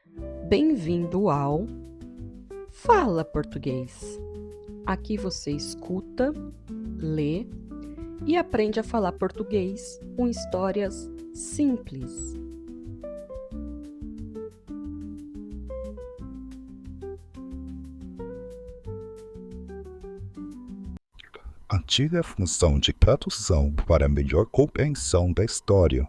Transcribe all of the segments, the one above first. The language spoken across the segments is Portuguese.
Bem-vindo ao Fala Português. Aqui você escuta, lê e aprende a falar português com histórias simples. Antiga função de tradução para melhor compreensão da história.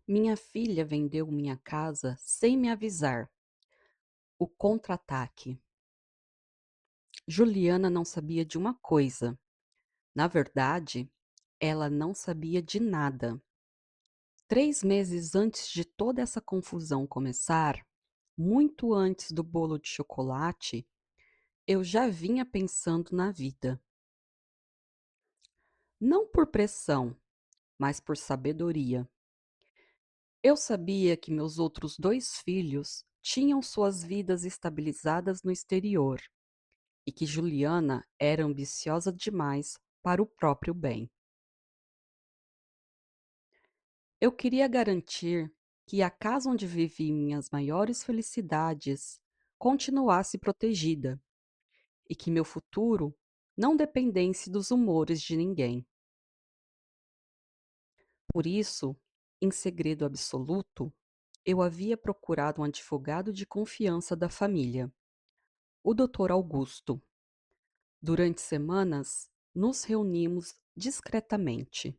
Minha filha vendeu minha casa sem me avisar. O contra-ataque. Juliana não sabia de uma coisa. Na verdade, ela não sabia de nada. 3 meses antes de toda essa confusão começar, muito antes do bolo de chocolate, eu já vinha pensando na vida. Não por pressão, mas por sabedoria. Eu sabia que meus outros 2 filhos tinham suas vidas estabilizadas no exterior e que Juliana era ambiciosa demais para o próprio bem. Eu queria garantir que a casa onde vivi minhas maiores felicidades continuasse protegida e que meu futuro não dependesse dos humores de ninguém. Por isso, em segredo absoluto, eu havia procurado um advogado de confiança da família, o Dr. Augusto. Durante semanas, nos reunimos discretamente.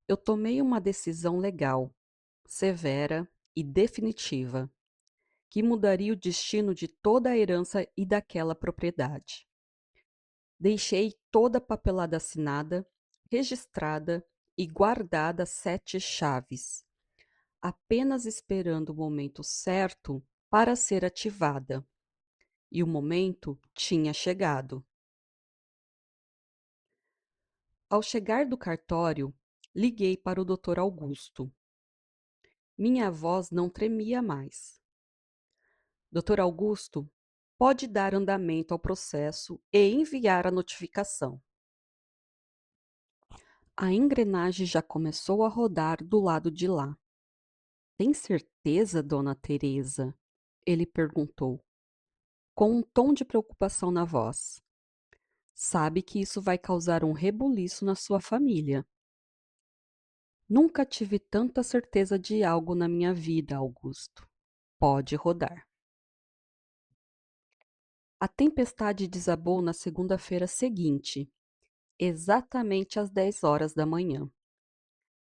Eu tomei uma decisão legal, severa e definitiva, que mudaria o destino de toda a herança e daquela propriedade. Deixei toda a papelada assinada, registrada e guardada 7 chaves, apenas esperando o momento certo para ser ativada. E o momento tinha chegado. Ao chegar do cartório, liguei para o Dr. Augusto. Minha voz não tremia mais. Dr. Augusto, pode dar andamento ao processo e enviar a notificação. A engrenagem já começou a rodar do lado de lá. Tem certeza, dona Teresa? Ele perguntou, com um tom de preocupação na voz. Sabe que isso vai causar um rebuliço na sua família. Nunca tive tanta certeza de algo na minha vida, Augusto. Pode rodar. A tempestade desabou na segunda-feira seguinte, exatamente às 10 horas da manhã.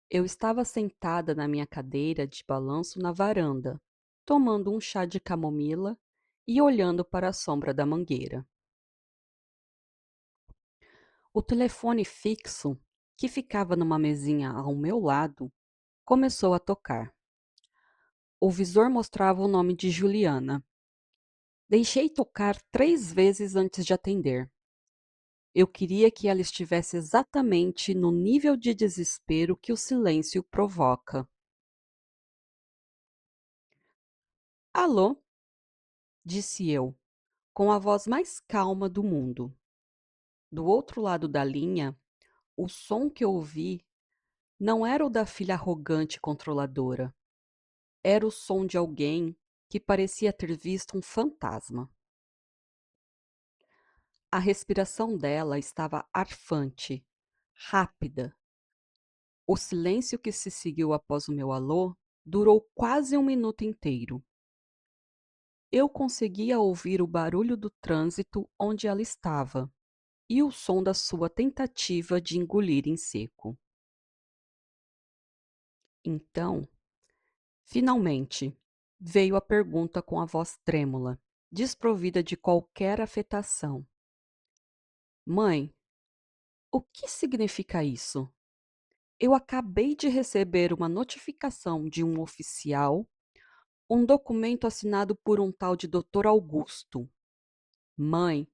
Eu estava sentada na minha cadeira de balanço na varanda, tomando um chá de camomila e olhando para a sombra da mangueira. O telefone fixo, que ficava numa mesinha ao meu lado, começou a tocar. O visor mostrava o nome de Juliana. Deixei tocar 3 vezes antes de atender. Eu queria que ela estivesse exatamente no nível de desespero que o silêncio provoca. Alô? Disse eu, com a voz mais calma do mundo. Do outro lado da linha, o som que eu ouvi não era o da filha arrogante e controladora. Era o som de alguém que parecia ter visto um fantasma. A respiração dela estava arfante, rápida. O silêncio que se seguiu após o meu alô durou quase 1 minuto inteiro. Eu conseguia ouvir o barulho do trânsito onde ela estava e o som da sua tentativa de engolir em seco. Então, finalmente, veio a pergunta com a voz trêmula, desprovida de qualquer afetação. Mãe, o que significa isso? Eu acabei de receber uma notificação de um oficial, um documento assinado por um tal de Dr. Augusto. Mãe,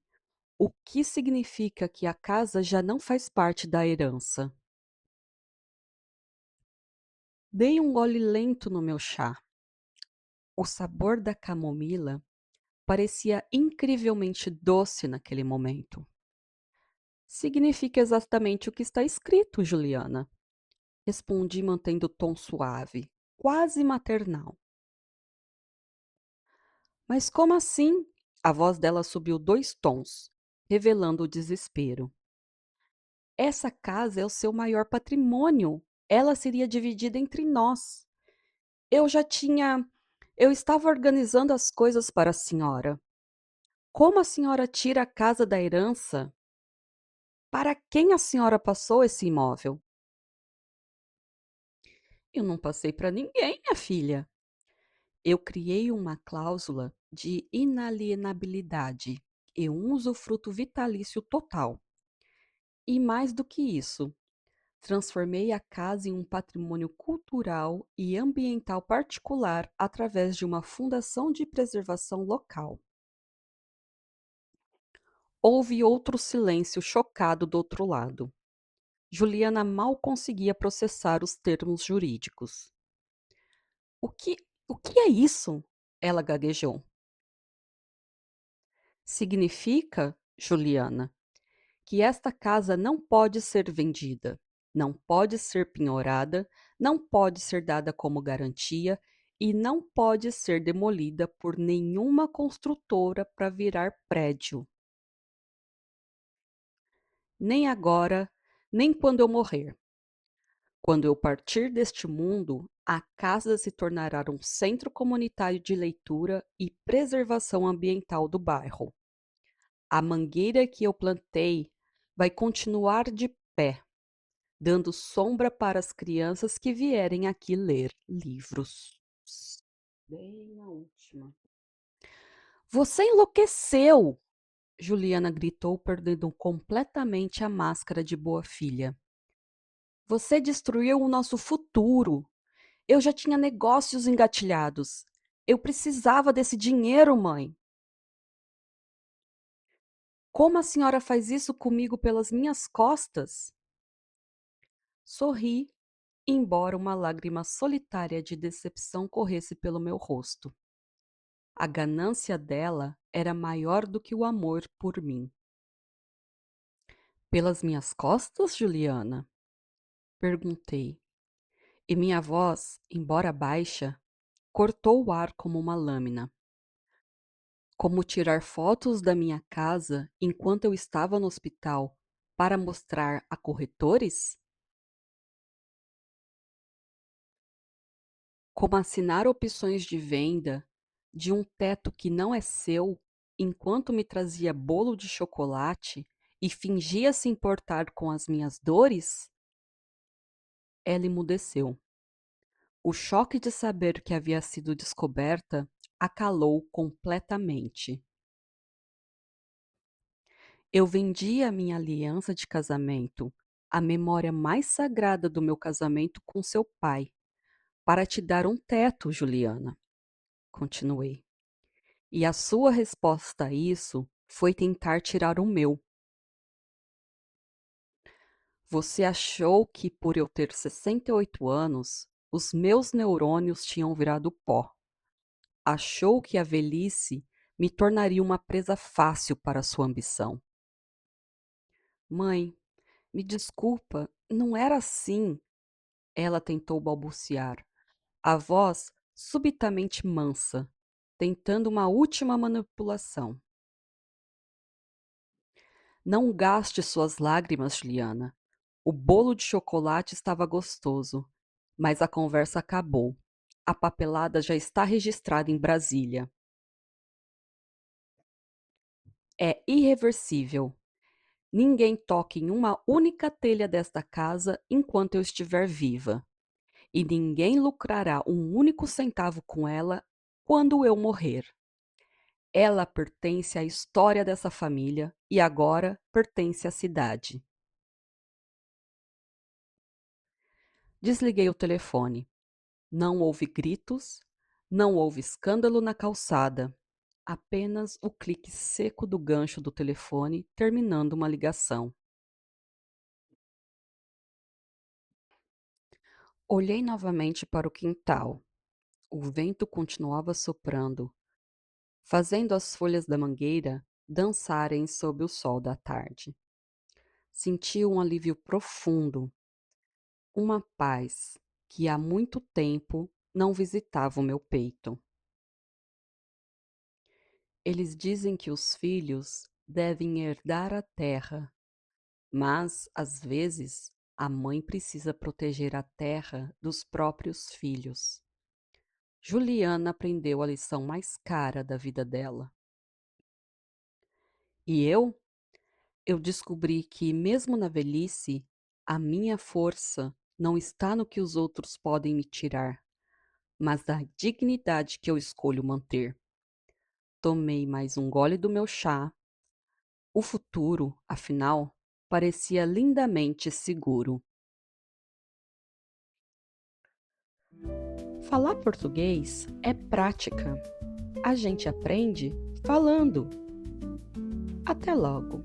o que significa que a casa já não faz parte da herança? Dei um gole lento no meu chá. O sabor da camomila parecia incrivelmente doce naquele momento. Significa exatamente o que está escrito, Juliana. Respondi mantendo o tom suave. quase maternal. Mas como assim? A voz dela subiu 2 tons, revelando o desespero. Essa casa é o seu maior patrimônio. Ela seria dividida entre nós. Eu já tinha. Eu estava organizando as coisas para a senhora. Como a senhora tira a casa da herança? Para quem a senhora passou esse imóvel? Eu não passei para ninguém, minha filha. Eu criei uma cláusula de inalienabilidade e um usufruto vitalício total. E mais do que isso, transformei a casa em um patrimônio cultural e ambiental particular através de uma fundação de preservação local. Houve outro silêncio chocado do outro lado. Juliana mal conseguia processar os termos jurídicos. O que, o que é isso? Ela gaguejou. Significa, Juliana, que esta casa não pode ser vendida, não pode ser penhorada, não pode ser dada como garantia e não pode ser demolida por nenhuma construtora para virar prédio. Nem agora, nem quando eu morrer. Quando eu partir deste mundo, a casa se tornará um centro comunitário de leitura e preservação ambiental do bairro. A mangueira que eu plantei vai continuar de pé, dando sombra para as crianças que vierem aqui ler livros. Bem na última. Você enlouqueceu! Juliana gritou, perdendo completamente a máscara de boa filha. Você destruiu o nosso futuro. Eu já tinha negócios engatilhados. Eu precisava desse dinheiro, mãe. Como a senhora faz isso comigo pelas minhas costas? Sorri, embora uma lágrima solitária de decepção corresse pelo meu rosto. A ganância dela era maior do que o amor por mim. Pelas minhas costas, Juliana? Perguntei, e minha voz, embora baixa, cortou o ar como uma lâmina. Como tirar fotos da minha casa enquanto eu estava no hospital para mostrar a corretores? Como assinar opções de venda de um teto que não é seu enquanto me trazia bolo de chocolate e fingia se importar com as minhas dores? Ela emudeceu. O choque de saber que havia sido descoberta a calou completamente. Eu vendi a minha aliança de casamento, a memória mais sagrada do meu casamento com seu pai, para te dar um teto, Juliana. Continuei. E a sua resposta a isso foi tentar tirar o meu. Você achou que, por eu ter 68 anos, os meus neurônios tinham virado pó. Achou que a velhice me tornaria uma presa fácil para sua ambição. Mãe, me desculpa, não era assim. Ela tentou balbuciar, a voz subitamente mansa, tentando uma última manipulação. Não gaste suas lágrimas, Juliana. O bolo de chocolate estava gostoso, mas a conversa acabou. A papelada já está registrada em Brasília. É irreversível. Ninguém toque em uma única telha desta casa enquanto eu estiver viva. E ninguém lucrará um único centavo com ela quando eu morrer. Ela pertence à história dessa família e agora pertence à cidade. Desliguei o telefone. Não houve gritos, não houve escândalo na calçada. Apenas o clique seco do gancho do telefone terminando uma ligação. Olhei novamente para o quintal. O vento continuava soprando, fazendo as folhas da mangueira dançarem sob o sol da tarde. Senti um alívio profundo, uma paz que há muito tempo não visitava o meu peito. Eles dizem que os filhos devem herdar a terra, mas, às vezes, a mãe precisa proteger a terra dos próprios filhos. Juliana aprendeu a lição mais cara da vida dela. E eu descobri que, mesmo na velhice, a minha força não está no que os outros podem me tirar, mas na dignidade que eu escolho manter. Tomei mais um gole do meu chá. O futuro, afinal, parecia lindamente seguro. Falar português é prática. A gente aprende falando. Até logo!